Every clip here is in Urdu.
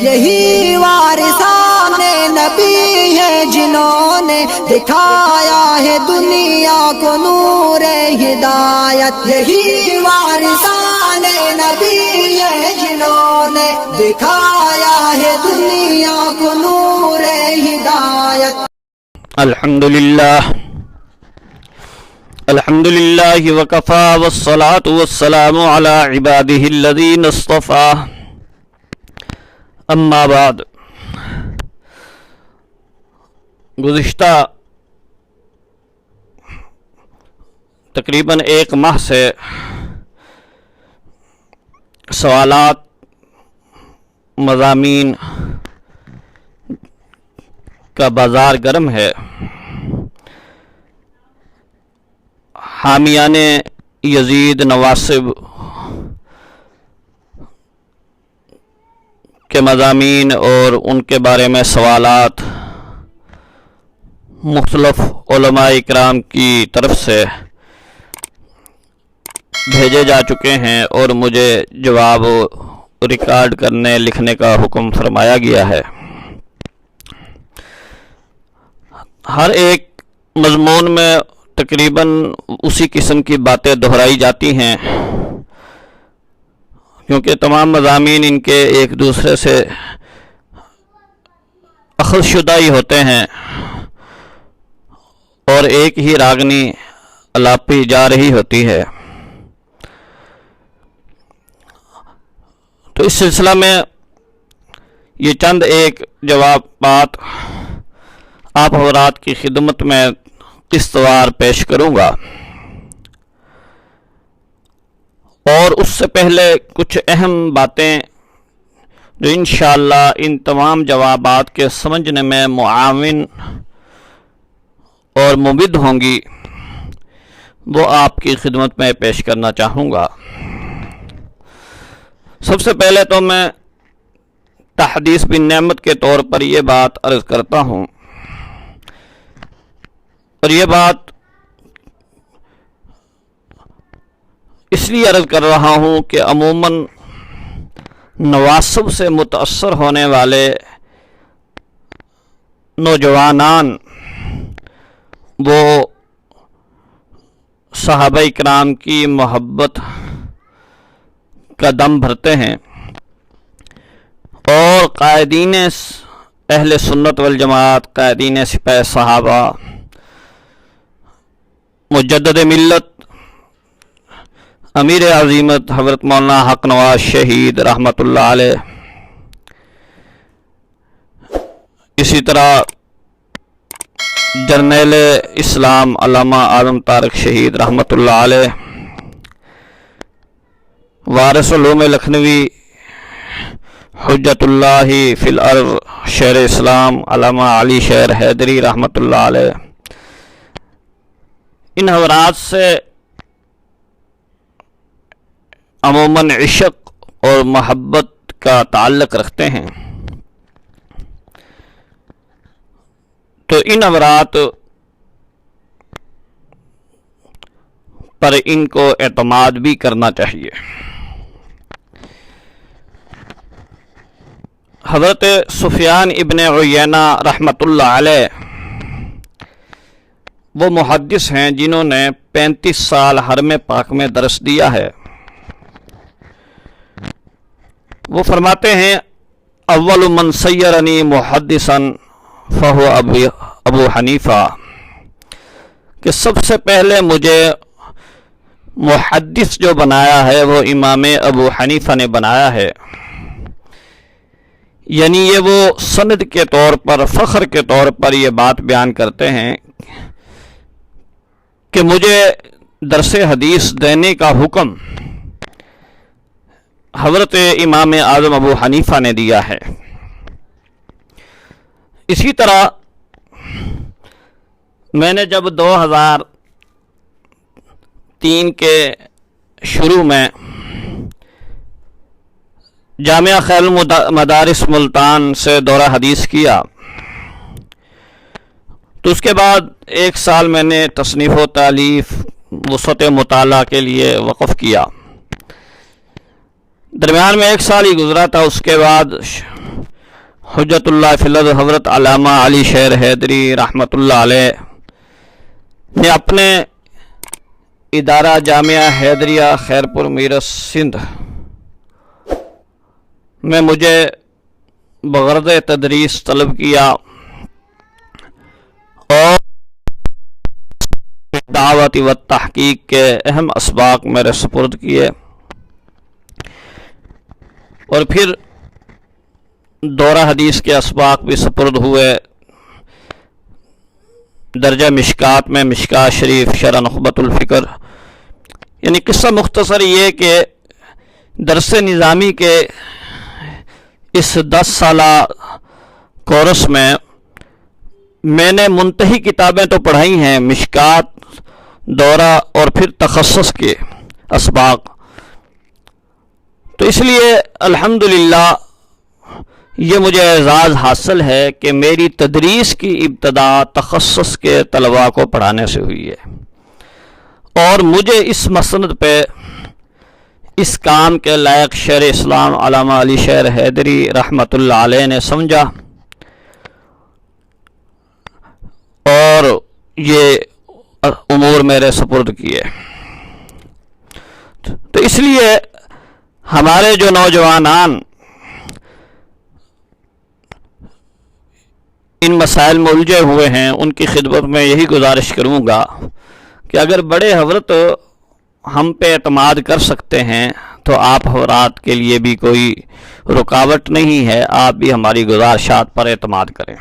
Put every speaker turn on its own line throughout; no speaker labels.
یہی وارثان نبی ہے جنہوں نے دکھایا ہے دنیا کو نور ہدایت، یہی وارثان نبی ہے جنہوں نے دکھایا ہے دنیا کو نور ہدایت۔
الحمدللہ وکفا والصلاة والسلام علی عباده الذین اصطفا، اما بعد۔ گزشتہ تقریباً ایک ماہ سے سوالات، مضامین کا بازار گرم ہے۔ حامیان یزید نواصب کے مضامین اور ان کے بارے میں سوالات مختلف علماء اکرام کی طرف سے بھیجے جا چکے ہیں اور مجھے جواب ریکارڈ کرنے لکھنے کا حکم فرمایا گیا ہے۔ ہر ایک مضمون میں تقریباً اسی قسم کی باتیں دہرائی جاتی ہیں، کیونکہ تمام مضامین ان کے ایک دوسرے سے اخذ شدہ ہی ہوتے ہیں اور ایک ہی راگنی الاپی جا رہی ہوتی ہے۔ تو اس سلسلہ میں یہ چند ایک جوابات آپ حضرات کی خدمت میں قسط وار پیش کروں گا، اور اس سے پہلے کچھ اہم باتیں جو انشاءاللہ ان تمام جوابات کے سمجھنے میں معاون اور مفید ہوں گی، وہ آپ کی خدمت میں پیش کرنا چاہوں گا۔ سب سے پہلے تو میں تحدیث بن نعمت کے طور پر یہ بات عرض کرتا ہوں، اور یہ بات اس لیے عرض کر رہا ہوں کہ عموماً نواصب سے متاثر ہونے والے نوجوانان وہ صحابہ اکرام کی محبت کا دم بھرتے ہیں، اور قائدین اہل سنت والجماعت، قائدین سپہ صحابہ، مجدد ملت امیر عظیمت حضرت مولانا حق نواز شہید رحمۃ اللہ علیہ، اسی طرح جرنیل اسلام علامہ اعظم طارق شہید رحمۃ اللہ علیہ، وارث علوم لکھنوی حجت اللہ فی الارض شیر اسلام علامہ علی شیر حیدری رحمۃ اللہ علیہ، ان حضرات سے عموماً عشق اور محبت کا تعلق رکھتے ہیں، تو ان حضرات پر ان کو اعتماد بھی کرنا چاہیے۔ حضرت سفیان ابن عیینہ رحمۃ اللہ علیہ وہ محدث ہیں جنہوں نے 35 سال حرم پاک میں درس دیا ہے۔ وہ فرماتے ہیں اول من سیرنی محدثا فہو ابو حنیفہ، کہ سب سے پہلے مجھے محدث جو بنایا ہے وہ امام ابو حنیفہ نے بنایا ہے، یعنی یہ وہ سند کے طور پر، فخر کے طور پر یہ بات بیان کرتے ہیں کہ مجھے درس حدیث دینے کا حکم حضرت امام اعظم ابو حنیفہ نے دیا ہے۔ اسی طرح میں نے جب 2003 کے شروع میں جامعہ خیر المدارس ملتان سے دورہ حدیث کیا، تو اس کے بعد 1 سال میں نے تصنیف و تالیف وسعت مطالعہ کے لیے وقف کیا۔ درمیان میں 1 سال ہی گزرا تھا، اس کے بعد حجت اللہ فی الارض حضرت علامہ علی شیر حیدری رحمۃ اللہ علیہ نے اپنے ادارہ جامعہ حیدریہ خیرپور میرٹھ سندھ میں مجھے بغرض تدریس طلب کیا اور دعوت و تحقیق کے اہم اسباق میرے سپرد کیے، اور پھر دورہ حدیث کے اسباق بھی سپرد ہوئے۔ درجہ مشکات میں مشکات شریف، شرح نخبۃ الفکر، یعنی قصہ مختصر یہ کہ درس نظامی کے اس 10 سالہ کورس میں نے منتہی کتابیں تو پڑھائی ہیں، مشکات، دورہ اور پھر تخصص کے اسباق، تو اس لیے الحمدللہ یہ مجھے اعزاز حاصل ہے کہ میری تدریس کی ابتدا تخصص کے طلباء کو پڑھانے سے ہوئی ہے، اور مجھے اس مسند پہ اس کام کے لائق شیخ اسلام علامہ علی شیر حیدری رحمۃ اللہ علیہ نے سمجھا اور یہ امور میرے سپرد کیے۔ تو اس لیے ہمارے جو نوجوانان ان مسائل میں الجھے ہوئے ہیں، ان کی خدمت میں یہی گزارش کروں گا کہ اگر بڑے حضرت ہم پہ اعتماد کر سکتے ہیں تو آپ حضرات کے لیے بھی کوئی رکاوٹ نہیں ہے، آپ بھی ہماری گزارشات پر اعتماد کریں۔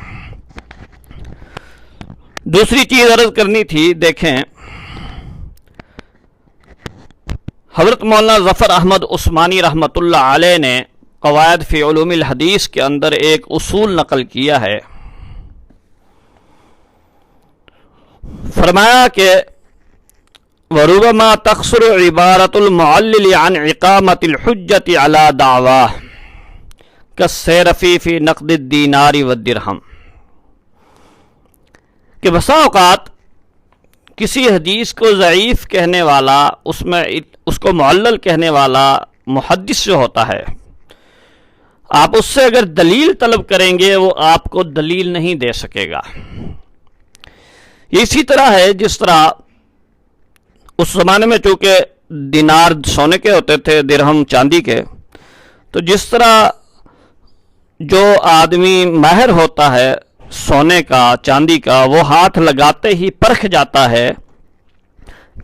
دوسری چیز عرض کرنی تھی، دیکھیں حضرت مولانا ظفر احمد عثمانی رحمۃ اللہ علیہ نے قواعد فی علوم الحدیث کے اندر ایک اصول نقل کیا ہے، فرمایا کہ وَرُبَمَا تَقْصُرُ عِبَارَةُ الْمُعَلِّلِ عَنْ عِقَامَةِ الْحُجَّةِ عَلَى دَعْوَاهُ كَالسَّيْرَفِي فِي نَقْدِ الدِّینَارِ وَالدِّرْہَم، کہ بسا اوقات کسی حدیث کو ضعیف کہنے والا، اس کو معلل کہنے والا محدث جو ہوتا ہے، آپ اس سے اگر دلیل طلب کریں گے وہ آپ کو دلیل نہیں دے سکے گا۔ یہ اسی طرح ہے جس طرح اس زمانے میں چونکہ دینار سونے کے ہوتے تھے، درہم چاندی کے، تو جس طرح جو آدمی ماہر ہوتا ہے سونے کا، چاندی کا، وہ ہاتھ لگاتے ہی پرکھ جاتا ہے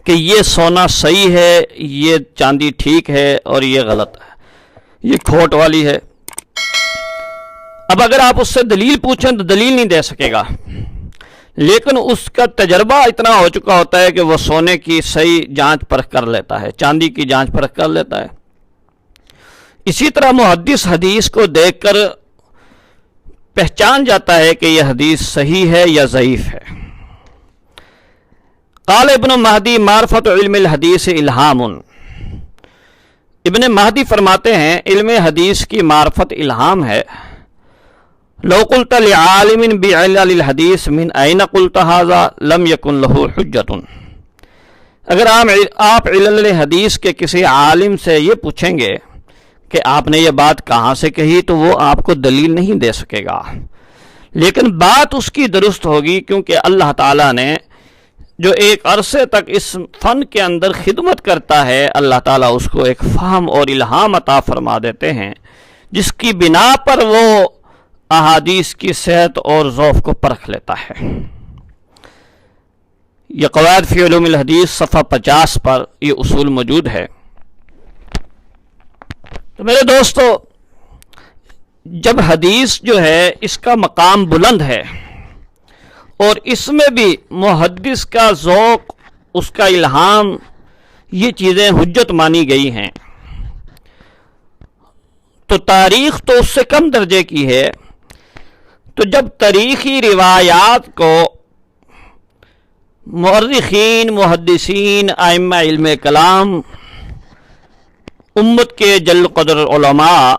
کہ یہ سونا صحیح ہے، یہ چاندی ٹھیک ہے اور یہ غلط ہے، یہ کھوٹ والی ہے۔ اب اگر آپ اس سے دلیل پوچھیں تو دلیل نہیں دے سکے گا، لیکن اس کا تجربہ اتنا ہو چکا ہوتا ہے کہ وہ سونے کی صحیح جانچ پرکھ کر لیتا ہے، چاندی کی جانچ پرکھ کر لیتا ہے۔ اسی طرح محدث حدیث کو دیکھ کر پہچان جاتا ہے کہ یہ حدیث صحیح ہے یا ضعیف ہے۔ قال ابن مہدی معرفت علم الحدیث الہام، ابن مہدی فرماتے ہیں علم حدیث کی معرفت الہام ہے۔ لو قلت لعالم بعلل الحدیث من این قلت ھذا لم یکن له حجۃ، اگر آپ علل حدیث کے کسی عالم سے یہ پوچھیں گے کہ آپ نے یہ بات کہاں سے کہی تو وہ آپ کو دلیل نہیں دے سکے گا، لیکن بات اس کی درست ہوگی، کیونکہ اللہ تعالیٰ نے جو ایک عرصے تک اس فن کے اندر خدمت کرتا ہے، اللہ تعالیٰ اس کو ایک فہم اور الہام عطا فرما دیتے ہیں، جس کی بنا پر وہ احادیث کی صحت اور ضعف کو پرکھ لیتا ہے۔ یہ قواعد فی علوم الحدیث صفحہ 50 پر یہ اصول موجود ہے۔ تو میرے دوستو، جب حدیث جو ہے اس کا مقام بلند ہے اور اس میں بھی محدث کا ذوق، اس کا الہام، یہ چیزیں حجت مانی گئی ہیں، تو تاریخ تو اس سے کم درجے کی ہے۔ تو جب تاریخی روایات کو مورخین، محدثین، ائمہ علم کلام، امت کے جل قدر علماء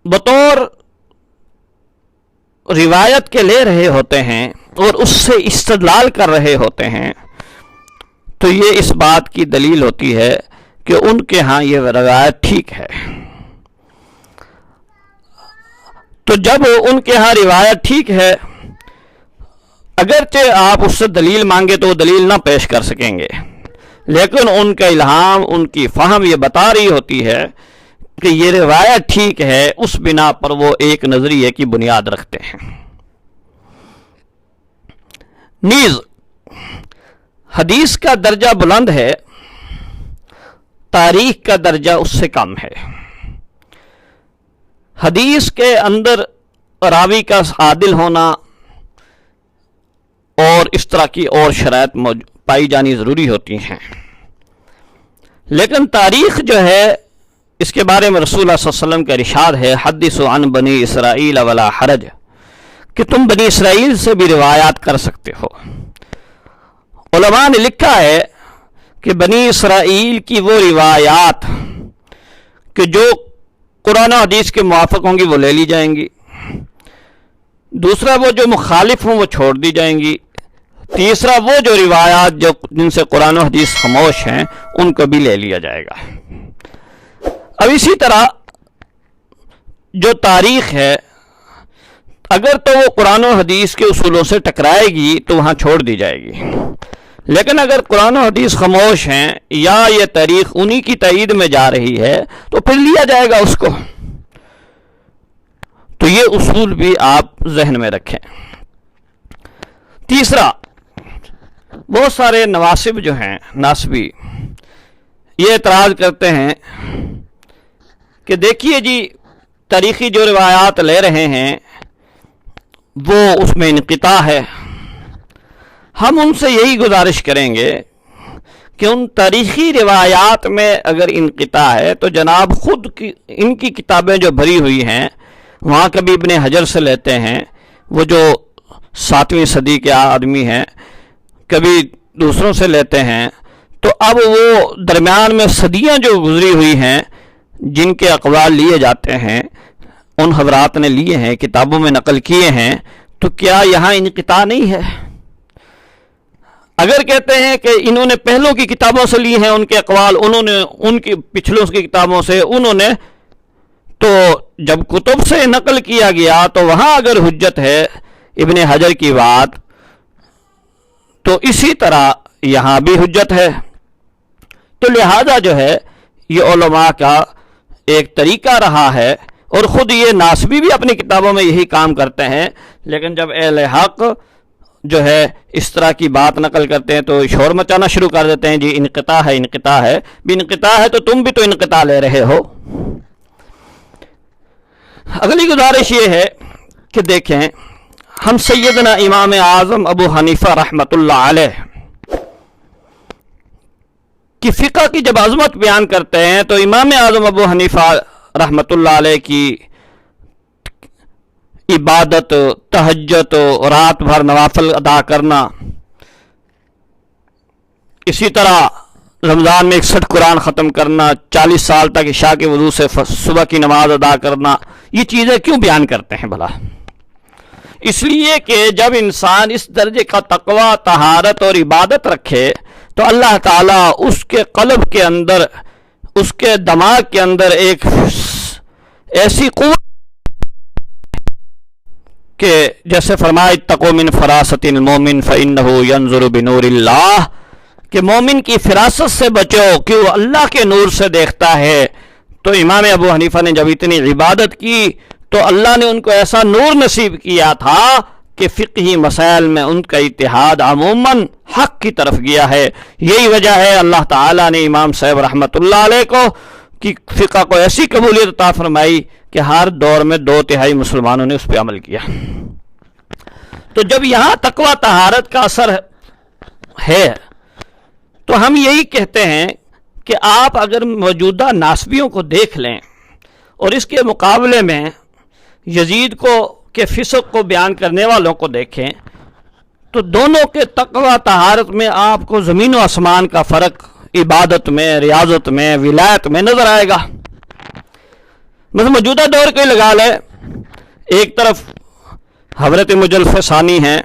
بطور روایت کے لے رہے ہوتے ہیں اور اس سے استدلال کر رہے ہوتے ہیں، تو یہ اس بات کی دلیل ہوتی ہے کہ ان کے ہاں یہ روایت ٹھیک ہے۔ تو جب ان کے ہاں روایت ٹھیک ہے، اگرچہ آپ اس سے دلیل مانگے تو وہ دلیل نہ پیش کر سکیں گے، لیکن ان کا الہام، ان کی فہم یہ بتا رہی ہوتی ہے کہ یہ روایت ٹھیک ہے، اس بنا پر وہ ایک نظریے کی بنیاد رکھتے ہیں۔ نیز حدیث کا درجہ بلند ہے، تاریخ کا درجہ اس سے کم ہے۔ حدیث کے اندر راوی کا عادل ہونا اور اس طرح کی اور شرائط پائی جانی ضروری ہوتی ہیں، لیکن تاریخ جو ہے اس کے بارے میں رسول اللہ صلی اللہ علیہ وسلم کا ارشاد ہے، حدثوا عن بنی اسرائیل ولا حرج، کہ تم بنی اسرائیل سے بھی روایات کر سکتے ہو۔ علماء نے لکھا ہے کہ بنی اسرائیل کی وہ روایات کہ جو قرآن و حدیث کے موافق ہوں گی وہ لے لی جائیں گی، دوسرا وہ جو مخالف ہوں وہ چھوڑ دی جائیں گی، تیسرا وہ جو روایات جن سے قرآن و حدیث خاموش ہیں ان کو بھی لے لیا جائے گا۔ اب اسی طرح جو تاریخ ہے، اگر تو وہ قرآن و حدیث کے اصولوں سے ٹکرائے گی تو وہاں چھوڑ دی جائے گی، لیکن اگر قرآن و حدیث خاموش ہیں یا یہ تاریخ انہی کی تائید میں جا رہی ہے تو پھر لیا جائے گا اس کو۔ تو یہ اصول بھی آپ ذہن میں رکھیں۔ تیسرا، بہت سارے نواسب جو ہیں، ناسبی، یہ اعتراض کرتے ہیں کہ دیکھیے جی تاریخی جو روایات لے رہے ہیں وہ اس میں انقطاع ہے، ہم ان سے یہی گزارش کریں گے کہ ان تاریخی روایات میں اگر انقطاع ہے تو جناب خود کی ان کی کتابیں جو بھری ہوئی ہیں، وہاں کبھی ابن حجر سے لیتے ہیں، وہ جو 7ویں صدی کے آدمی ہیں، کبھی دوسروں سے لیتے ہیں، تو اب وہ درمیان میں صدیاں جو گزری ہوئی ہیں جن کے اقوال لیے جاتے ہیں، ان حضرات نے لیے ہیں، کتابوں میں نقل کیے ہیں، تو کیا یہاں انقطاع نہیں ہے؟ اگر کہتے ہیں کہ انہوں نے پہلوں کی کتابوں سے لی ہیں ان کے اقوال، انہوں نے ان کی پچھلوں کی کتابوں سے انہوں نے، تو جب کتب سے نقل کیا گیا تو وہاں اگر حجت ہے ابن حجر کی بات، تو اسی طرح یہاں بھی حجت ہے۔ تو لہذا جو ہے یہ علماء کا ایک طریقہ رہا ہے، اور خود یہ ناسبی بھی اپنی کتابوں میں یہی کام کرتے ہیں، لیکن جب اہل حق جو ہے اس طرح کی بات نقل کرتے ہیں تو شور مچانا شروع کر دیتے ہیں، جی انقطاع ہے، انقطاع ہے، بھی انقطاع ہے تو تم بھی تو انقطاع لے رہے ہو۔ اگلی گزارش یہ ہے کہ دیکھیں، ہم سیدنا امام اعظم ابو حنیفہ رحمۃ اللہ علیہ کی فقہ کی جب عظمت بیان کرتے ہیں تو امام اعظم ابو حنیفہ رحمۃ اللہ علیہ کی عبادت، تہجد، رات بھر نوافل ادا کرنا، اسی طرح رمضان میں 61 قرآن ختم کرنا، 40 سال تک عشاء کے وضو سے صبح کی نماز ادا کرنا، یہ چیزیں کیوں بیان کرتے ہیں بھلا؟ اس لیے کہ جب انسان اس درجے کا تقوی، طہارت اور عبادت رکھے تو اللہ تعالیٰ اس کے قلب کے اندر، اس کے دماغ کے اندر ایک ایسی قوت کہ جیسے فرمایا اتقوا من فراست المومن فإنه ينظر بنور اللہ، کہ مومن کی فراست سے بچو کہ وہ اللہ کے نور سے دیکھتا ہے۔ تو امام ابو حنیفہ نے جب اتنی عبادت کی تو اللہ نے ان کو ایسا نور نصیب کیا تھا کہ فقہی مسائل میں ان کا اتحاد عموماً حق کی طرف گیا ہے۔ یہی وجہ ہے اللہ تعالیٰ نے امام صاحب رحمۃ اللہ علیہ کو کی فقہ کو ایسی قبولیت عطا فرمائی کہ ہر دور میں 2/3 مسلمانوں نے اس پہ عمل کیا۔ تو جب یہاں تقوی طہارت کا اثر ہے تو ہم یہی کہتے ہیں کہ آپ اگر موجودہ ناسبیوں کو دیکھ لیں اور اس کے مقابلے میں یزید کو کے فسق کو بیان کرنے والوں کو دیکھیں تو دونوں کے تقوی طہارت میں آپ کو زمین و آسمان کا فرق عبادت میں، ریاضت میں، ولایت میں نظر آئے گا۔ مثلا موجودہ دور کو لگا لے، ایک طرف حضرت مجلف ثانی ہیں،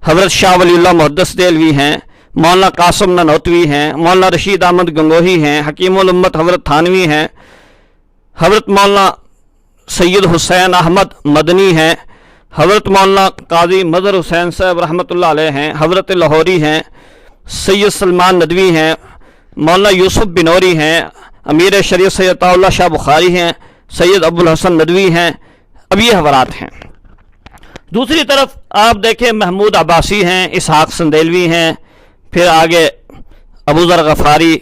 حضرت شاہ ولی اللہ محدث دہلوی ہیں، مولانا قاسم نانوتوی ہیں، مولانا رشید احمد گنگوہی ہیں، حکیم الامت حضرت تھانوی ہیں، حضرت مولانا سید حسین احمد مدنی ہیں، حضرت مولانا قاضی مظہر حسین صاحب رحمۃ اللہ علیہ ہیں، حضرت لاہوری ہیں، سید سلمان ندوی ہیں، مولانا یوسف بنوری ہیں، امیر شریعت سید عطا اللہ شاہ بخاری ہیں، سید ابو الحسن ندوی ہیں. اب یہ حضرات ہیں. دوسری طرف آپ دیکھیں محمود عباسی ہیں، اسحاق سندیلوی ہیں، پھر آگے ابو ذر غفاری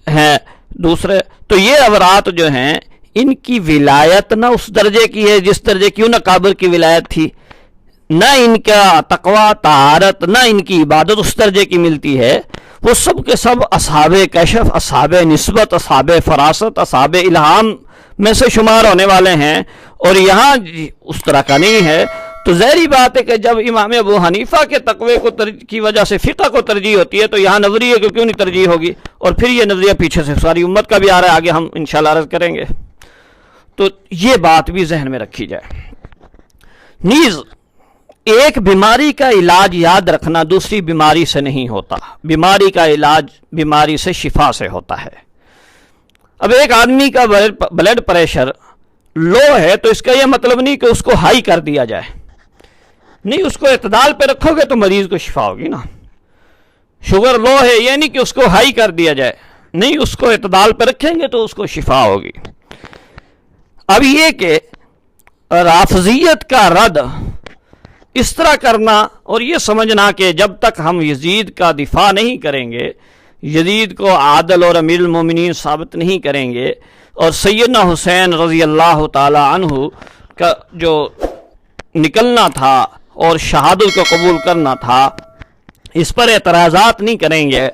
ہیں دوسرے. تو یہ حضرات جو ہیں ان کی ولایت نہ اس درجے کی ہے جس درجے کی انہیں کابر کی ولایت تھی، نہ ان کا تقوی طہارت، نہ ان کی عبادت اس درجے کی ملتی ہے. وہ سب کے سب اصحاب کشف، اصحاب نسبت، اصحاب فراست، اصحاب الہام میں سے شمار ہونے والے ہیں، اور یہاں اس طرح کا نہیں ہے. تو ظاہری بات ہے کہ جب امام ابو حنیفہ کے تقوی کی وجہ سے فقہ کو ترجیح ہوتی ہے تو یہاں نظریے کو کیوں نہیں ترجیح ہوگی؟ اور پھر یہ نظریہ پیچھے سے ساری امت کا بھی آ رہا ہے، آگے ہم انشاءاللہ عرض کریں گے. تو یہ بات بھی ذہن میں رکھی جائے. نیز ایک بیماری کا علاج یاد رکھنا دوسری بیماری سے نہیں ہوتا. بیماری کا علاج بیماری سے شفا سے ہوتا ہے. اب ایک آدمی کا بلڈ پریشر لو ہے تو اس کا یہ مطلب نہیں کہ اس کو ہائی کر دیا جائے. نہیں، اس کو اعتدال پہ رکھو گے تو مریض کو شفا ہوگی نا. شوگر لو ہے یہ نہیں کہ اس کو ہائی کر دیا جائے، نہیں، اس کو اعتدال پہ رکھیں گے تو اس کو شفا ہوگی. اب یہ کہ رافضیت کا رد اس طرح کرنا اور یہ سمجھنا کہ جب تک ہم یزید کا دفاع نہیں کریں گے، یزید کو عادل اور امیر المومنین ثابت نہیں کریں گے، اور سیدنا حسین رضی اللہ تعالی عنہ کا جو نکلنا تھا اور شہادت کو قبول کرنا تھا اس پر اعتراضات نہیں کریں گے،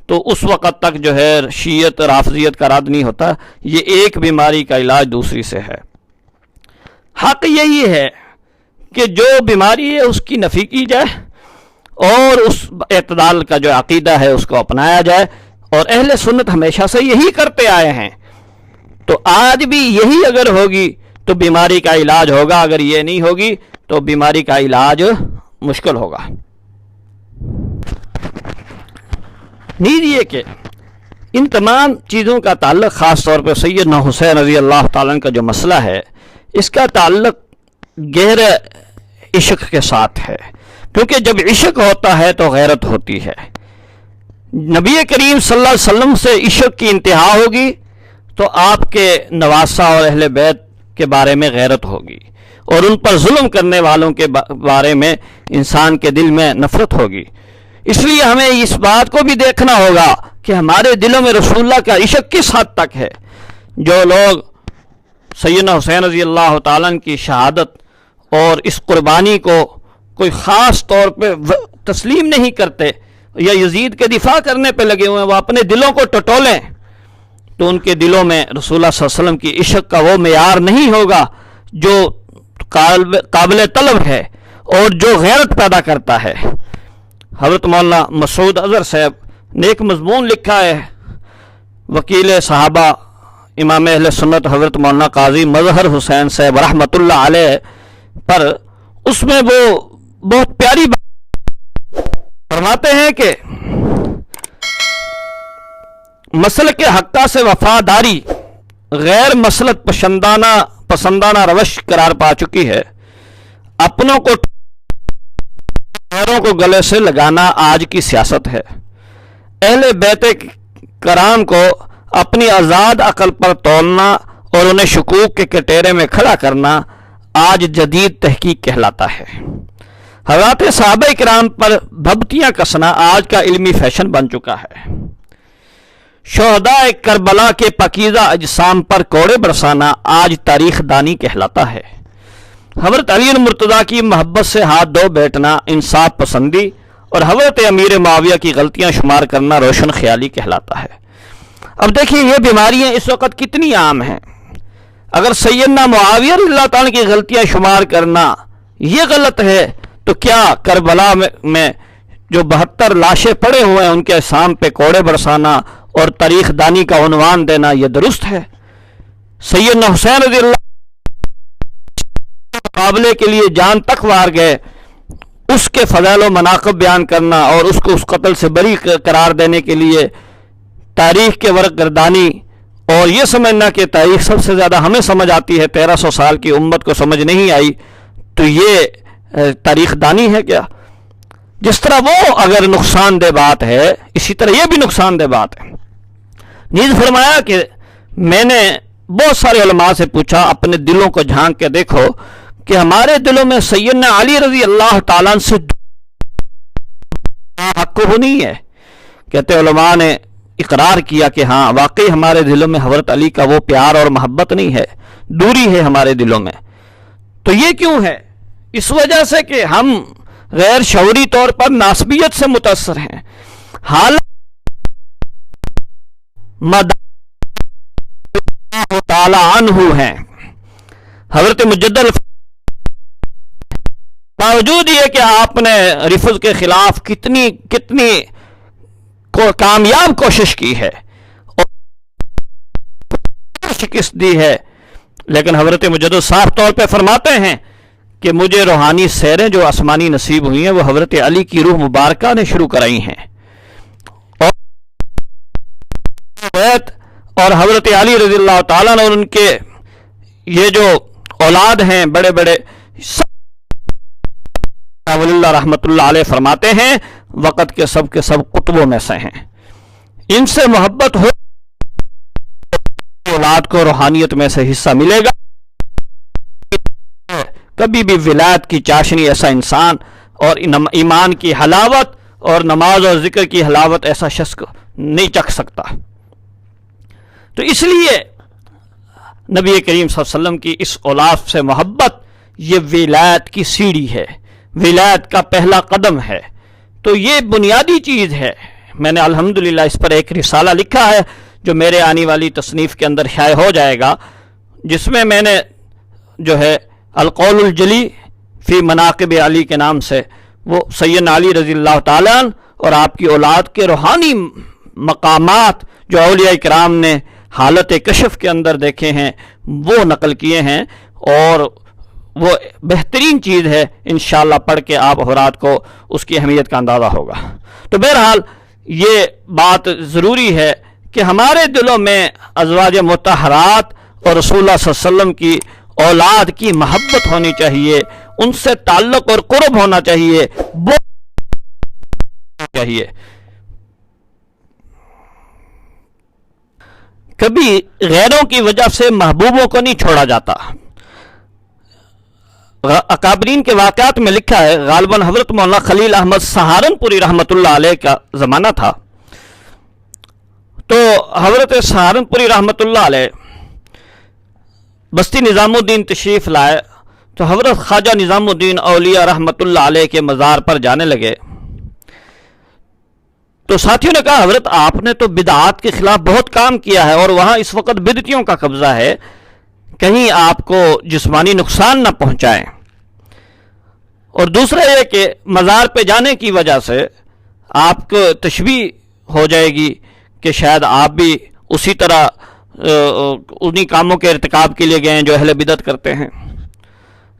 تو اس وقت تک جو ہے شیعت رافضیت کا رد نہیں ہوتا. یہ ایک بیماری کا علاج دوسری سے ہے. حق یہی ہے کہ جو بیماری ہے اس کی نفی کی جائے اور اس اعتدال کا جو عقیدہ ہے اس کو اپنایا جائے، اور اہل سنت ہمیشہ سے یہی کرتے آئے ہیں. تو آج بھی یہی اگر ہوگی تو بیماری کا علاج ہوگا، اگر یہ نہیں ہوگی تو بیماری کا علاج مشکل ہوگا. نیز یہ کہ ان تمام چیزوں کا تعلق خاص طور پر سیدنا حسین رضی اللہ تعالیٰ عنہ کا جو مسئلہ ہے اس کا تعلق گہرے عشق کے ساتھ ہے، کیونکہ جب عشق ہوتا ہے تو غیرت ہوتی ہے. نبی کریم صلی اللہ علیہ وسلم سے عشق کی انتہا ہوگی تو آپ کے نواسہ اور اہل بیت کے بارے میں غیرت ہوگی، اور ان پر ظلم کرنے والوں کے بارے میں انسان کے دل میں نفرت ہوگی. اس لیے ہمیں اس بات کو بھی دیکھنا ہوگا کہ ہمارے دلوں میں رسول اللہ کا عشق کس حد تک ہے. جو لوگ سیدنا حسین رضی اللہ تعالیٰ کی شہادت اور اس قربانی کو کوئی خاص طور پہ تسلیم نہیں کرتے یا یزید کے دفاع کرنے پہ لگے ہوئے ہیں، وہ اپنے دلوں کو ٹٹولیں تو ان کے دلوں میں رسول اللہ صلی اللہ علیہ وسلم کی عشق کا وہ معیار نہیں ہوگا جو قابل طلب ہے اور جو غیرت پیدا کرتا ہے. حضرت مولانا مسعود اظہر صاحب نے ایک مضمون لکھا ہے وکیل صحابہ امام اہل سنت حضرت مولانا قاضی مظہر حسین صاحب رحمۃ اللہ علیہ پر. اس میں وہ بہت پیاری بات فرماتے ہیں کہ مسلک حقہ سے وفاداری غیر مسلک پسندانہ روش قرار پا چکی ہے. اپنوں کو غیروں کو گلے سے لگانا آج کی سیاست ہے. اہل بیت کرام کو اپنی آزاد عقل پر تولنا اور انہیں شکوک کے کٹیرے میں کھڑا کرنا آج جدید تحقیق کہلاتا ہے. حضرات صحابہ کرام پر بھبتیاں کسنا آج کا علمی فیشن بن چکا ہے. شہداء کربلا کے پاکیزہ اجسام پر کوڑے برسانا آج تاریخ دانی کہلاتا ہے. حضرت علی المرتضیٰ کی محبت سے ہاتھ دھو بیٹھنا انصاف پسندی اور حضرت امیر معاویہ کی غلطیاں شمار کرنا روشن خیالی کہلاتا ہے. اب دیکھیے یہ بیماریاں اس وقت کتنی عام ہیں. اگر سیدنا معاویہ رضی اللہ تعالیٰ کی غلطیاں شمار کرنا یہ غلط ہے تو کیا کربلا میں جو 72 لاشیں پڑے ہوئے ہیں ان کے اجسام پہ کوڑے برسانا اور تاریخ دانی کا عنوان دینا یہ درست ہے؟ سیدنا حسین رضی اللہ مقابلے کے لیے جان تک وار گئے، اس کے فضائل و مناقب بیان کرنا اور اس کو اس قتل سے بری قرار دینے کے لیے تاریخ کے ورق گردانی اور یہ سمجھنا کہ تاریخ سب سے زیادہ ہمیں سمجھ آتی ہے، 1300 سال کی امت کو سمجھ نہیں آئی، تو یہ تاریخ دانی ہے کیا؟ جس طرح وہ اگر نقصان دہ بات ہے، اسی طرح یہ بھی نقصان دہ بات ہے۔ نیز فرمایا کہ میں نے بہت سارے علماء سے پوچھا، اپنے دلوں کو جھانک کے دیکھو کہ ہمارے دلوں میں سیدنا علی رضی اللہ تعالیٰ عنہ سے حق وہ نہیں ہے؟ کہتے علماء نے اقرار کیا کہ ہاں واقعی ہمارے دلوں میں حضرت علی کا وہ پیار اور محبت نہیں ہے، دوری ہے ہمارے دلوں میں۔ تو یہ کیوں ہے؟ اس وجہ سے کہ ہم غیر شعوری طور پر ناسبیت سے متاثر ہیں، حالانکہ اللہ تعالی عنہ ہیں حضرت مجدد باوجود یہ کہ آپ نے رفض کے خلاف کتنی کامیاب کوشش کی ہے اور شکست دی ہے، لیکن حضرت مجدد صاف طور پہ فرماتے ہیں کہ مجھے روحانی سیریں جو آسمانی نصیب ہوئی ہیں وہ حضرت علی کی روح مبارکہ نے شروع کرائی ہیں، اور حضرت علی رضی اللہ تعالیٰ نے ان کے یہ جو اولاد ہیں بڑے بڑے ولی اللہ رحمۃ اللہ علیہ فرماتے ہیں وقت کے سب قطبوں میں سے ہیں، ان سے محبت ہو اولاد کو روحانیت میں سے حصہ ملے گا۔ کبھی بھی ولایت کی چاشنی ایسا انسان اور ایمان کی حلاوت اور نماز اور ذکر کی حلاوت ایسا شخص نہیں چکھ سکتا۔ تو اس لیے نبی کریم صلی اللہ علیہ وسلم کی اس اولاد سے محبت یہ ولایت کی سیڑھی ہے، ولایت کا پہلا قدم ہے، تو یہ بنیادی چیز ہے۔ میں نے الحمدللہ اس پر ایک رسالہ لکھا ہے جو میرے آنے والی تصنیف کے اندر شائع ہو جائے گا، جس میں میں نے جو ہے القول الجلی فی مناقب علی کے نام سے وہ سیدنا علی رضی اللہ تعالیٰ عنہ اور آپ کی اولاد کے روحانی مقامات جو اولیاء کرام نے حالت کشف کے اندر دیکھے ہیں وہ نقل کیے ہیں، اور وہ بہترین چیز ہے، انشاءاللہ پڑھ کے آپ حضرات کو اس کی اہمیت کا اندازہ ہوگا۔ تو بہرحال یہ بات ضروری ہے کہ ہمارے دلوں میں ازواج مطہرات اور رسول اللہ صلی اللہ علیہ وسلم کی اولاد کی محبت ہونی چاہیے، ان سے تعلق اور قرب ہونا چاہیے، وہ چاہیے۔ کبھی غیروں کی وجہ سے محبوبوں کو نہیں چھوڑا جاتا۔ اکابرین کے واقعات میں لکھا ہے، غالباً حضرت مولانا خلیل احمد سہارنپوری رحمۃ اللہ علیہ کا زمانہ تھا، تو حضرت سہارنپوری رحمۃ اللہ علیہ بستی نظام الدین تشریف لائے تو حضرت خواجہ نظام الدین اولیاء رحمۃ اللہ علیہ کے مزار پر جانے لگے، تو ساتھیوں نے کہا حضرت آپ نے تو بدعات کے خلاف بہت کام کیا ہے اور وہاں اس وقت بدعتیوں کا قبضہ ہے، کہیں آپ کو جسمانی نقصان نہ پہنچائیں، اور دوسرا یہ کہ مزار پہ جانے کی وجہ سے آپ کو تشبیہ ہو جائے گی کہ شاید آپ بھی اسی طرح انہی کاموں کے ارتکاب کے لیے گئے ہیں جو اہل بدعت کرتے ہیں۔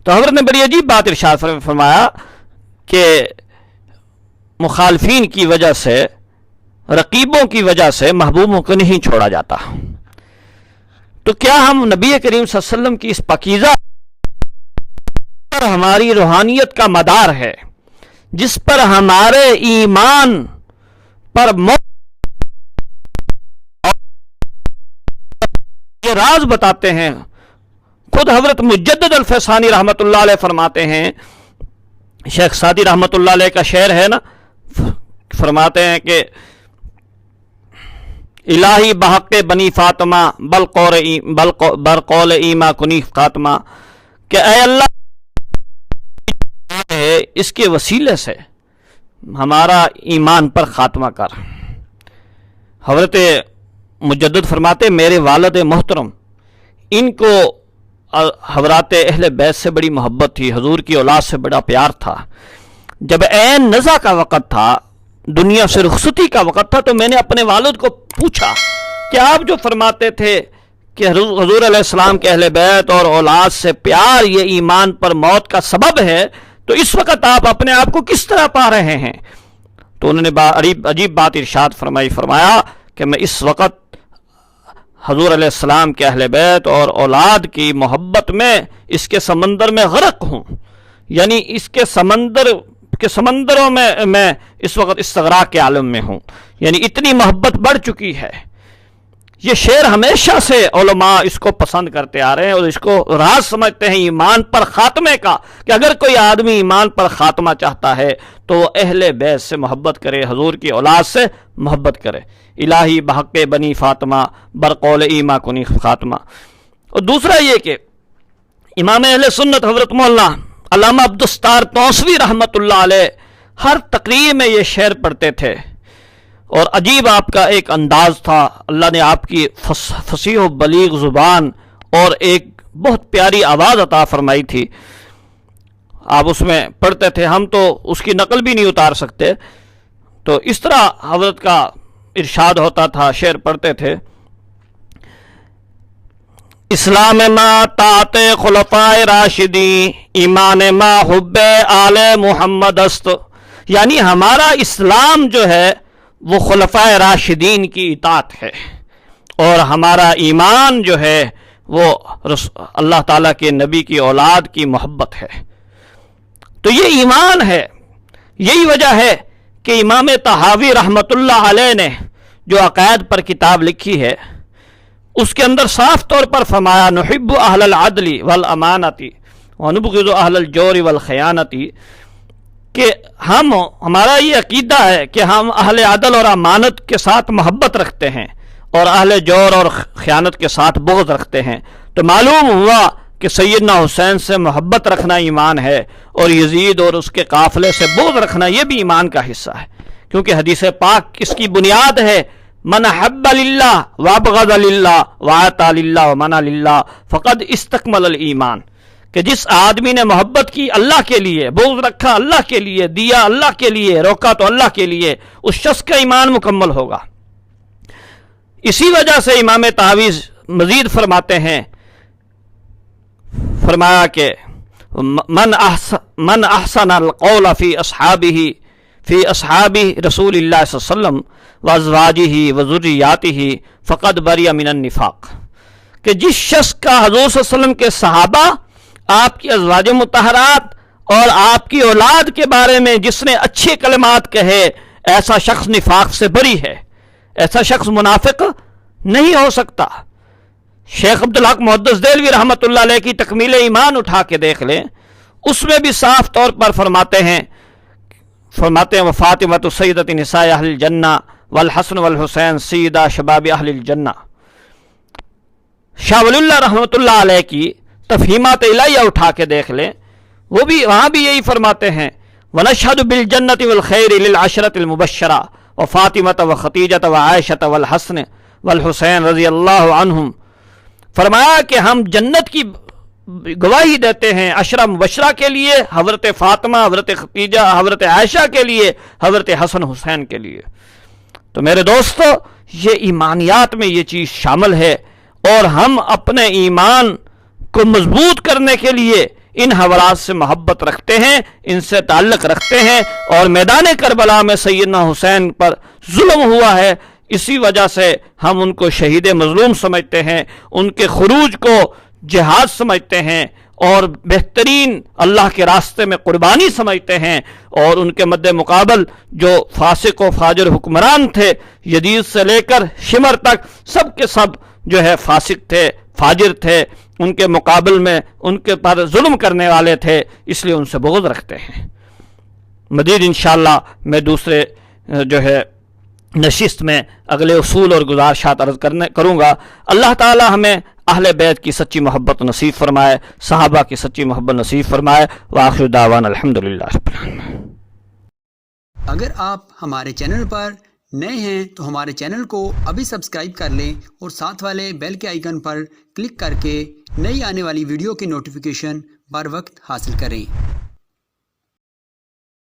تو حضرت نے بڑی عجیب بات ارشاد فرمایا کہ مخالفین کی وجہ سے، رقیبوں کی وجہ سے محبوبوں کو نہیں چھوڑا جاتا۔ تو کیا ہم نبی کریم صلی اللہ علیہ وسلم کی اس پاکیزہ پر ہماری روحانیت کا مدار ہے، جس پر ہمارے ایمان پر یہ راز بتاتے ہیں، خود حضرت مجدد الفیصانی رحمۃ اللہ علیہ فرماتے ہیں، شیخ سعدی رحمۃ اللہ علیہ کا شعر ہے نا، فرماتے ہیں کہ الہی بحق بنی فاطمہ برقول ایما کنی خاتمہ، کہ اے اللہ اس کے وسیلے سے ہمارا ایمان پر خاتمہ کر۔ حضرت مجدد فرماتے میرے والد محترم، ان کو حضرات اہل بیت سے بڑی محبت تھی، حضور کی اولاد سے بڑا پیار تھا۔ جب عین نزع کا وقت تھا، دنیا سے رخصتی کا وقت تھا، تو میں نے اپنے والد کو پوچھا کہ آپ جو فرماتے تھے کہ حضور علیہ السلام کے اہل بیت اور اولاد سے پیار یہ ایمان پر موت کا سبب ہے، تو اس وقت آپ اپنے آپ کو کس طرح پا رہے ہیں؟ تو انہوں نے عجیب بات ارشاد فرمایا کہ میں اس وقت حضور علیہ السلام کے اہل بیت اور اولاد کی محبت میں اس کے سمندر میں غرق ہوں، یعنی اس کے سمندروں میں اس وقت استغراق کے عالم میں ہوں، یعنی اتنی محبت بڑھ چکی ہے۔ یہ شعر ہمیشہ سے علماء اس کو پسند کرتے آ رہے ہیں اور اس کو راز سمجھتے ہیں ایمان پر خاتمے کا، کہ اگر کوئی آدمی ایمان پر خاتمہ چاہتا ہے تو وہ اہل بیت سے محبت کرے، حضور کی اولاد سے محبت کرے۔ الہی بحق بنی فاطمہ برقول ایما کنی خاتمہ۔ اور دوسرا یہ کہ امام اہل سنت حضرت مولانا علامہ عبدالستار توسوی رحمۃ اللہ علیہ ہر تقریر میں یہ شعر پڑھتے تھے، اور عجیب آپ کا ایک انداز تھا، اللہ نے آپ کی فصیح و بلیغ زبان اور ایک بہت پیاری آواز عطا فرمائی تھی، آپ اس میں پڑھتے تھے، ہم تو اس کی نقل بھی نہیں اتار سکتے۔ تو اس طرح حضرت کا ارشاد ہوتا تھا، شعر پڑھتے تھے، اسلام ما طاعت خلفائے راشدین، ایمان ما حب آل محمد است، یعنی ہمارا اسلام جو ہے وہ خلفائے راشدین کی اطاعت ہے، اور ہمارا ایمان جو ہے وہ اللہ تعالیٰ کے نبی کی اولاد کی محبت ہے۔ تو یہ ایمان ہے۔ یہی وجہ ہے کہ امام طحاوی رحمۃ اللہ علیہ نے جو عقائد پر کتاب لکھی ہے اس کے اندر صاف طور پر فرمایا، نحب اہل العدل والامانۃ ونبغض اہل الجور والخیانۃ، کہ ہمارا یہ عقیدہ ہے کہ ہم اہل عدل اور امانت کے ساتھ محبت رکھتے ہیں اور اہل جور اور خیانت کے ساتھ بغض رکھتے ہیں۔ تو معلوم ہوا کہ سیدنا حسین سے محبت رکھنا ایمان ہے، اور یزید اور اس کے قافلے سے بغض رکھنا یہ بھی ایمان کا حصہ ہے، کیونکہ حدیث پاک اس کی بنیاد ہے، من حب للہ وابغض للہ وعطا للہ ومنع للہ فقد استکمل الایمان، کہ جس آدمی نے محبت کی اللہ کے لیے، بغض رکھا اللہ کے لیے، دیا اللہ کے لیے، روکا تو اللہ کے لیے، اس شخص کا ایمان مکمل ہوگا۔ اسی وجہ سے امام طحاوی مزید فرماتے ہیں، فرمایا کہ من احسن القول فی اصحاب رسول اللہ صلی اللہ علیہ وسلم وازواجہ وذریاتہ فقد بری من النفاق، کہ جس شخص کا حضور صلی اللہ علیہ وسلم کے صحابہ، آپ کی ازواج مطہرات اور آپ کی اولاد کے بارے میں جس نے اچھے کلمات کہے، ایسا شخص نفاق سے بری ہے، ایسا شخص منافق نہیں ہو سکتا۔ شیخ عبدالحق محدث دہلوی رحمۃ اللہ علیہ کی تکمیل ایمان اٹھا کے دیکھ لیں، اس میں بھی صاف طور پر فرماتے ہیں وفاطمۃ سیدۃ نساء اہل الجنہ والحسن والحسین سیدہ شباب اہل الجنہ۔ شاہ ولی اللہ رحمۃ اللہ علیہ کی تفہیمات الہیہ اٹھا کے دیکھ لیں، وہ بھی وہاں بھی یہی فرماتے ہیں، وَنَشْهَدُ بِالْجَنَّةِ وَالْخَيْرِ لِلْعَشْرَةِ الْمُبَشَّرَةِ وَفَاطِمَةَ وَخَدِیجَةَ وَعَائِشَةَ وَالْحَسَنِ وَالْحُسَینِ رضی اللہ عنہم، فرمایا کہ ہم جنت کی گواہی دیتے ہیں عشرہ مبشرہ کے لیے، حضرت فاطمہ، حضرت خدیجہ، حضرت عائشہ کے لیے، حضرت حسن حسین کے لیے۔ تو میرے دوستو، یہ ایمانیات میں یہ چیز شامل ہے، اور ہم اپنے ایمان کو مضبوط کرنے کے لیے ان حوالات سے محبت رکھتے ہیں، ان سے تعلق رکھتے ہیں، اور میدان کربلا میں سیدنا حسین پر ظلم ہوا ہے، اسی وجہ سے ہم ان کو شہید مظلوم سمجھتے ہیں، ان کے خروج کو جہاد سمجھتے ہیں، اور بہترین اللہ کے راستے میں قربانی سمجھتے ہیں، اور ان کے مد مقابل جو فاسق و فاجر حکمران تھے، یزید سے لے کر شمر تک سب کے سب جو ہے فاسق تھے، فاجر تھے، ان کے مقابل میں ان کے پر ظلم کرنے والے تھے، اس لیے ان سے بغض رکھتے ہیں۔ مزید انشاءاللہ میں دوسرے جو ہے نشست میں اگلے اصول اور گزارشات عرض کروں گا۔ اللہ تعالی ہمیں اہل بیت کی سچی محبت نصیب فرمائے، صحابہ کی سچی محبت نصیب فرمائے۔ وآخر دعوانا الحمدللہ رب العالمین۔
اگر آپ ہمارے چینل پر نئے ہیں تو ہمارے چینل کو ابھی سبسکرائب کر لیں اور ساتھ والے بیل کے آئیکن پر کلک کر کے نئی آنے والی ویڈیو کی نوٹیفیکیشن بر وقت حاصل کریں۔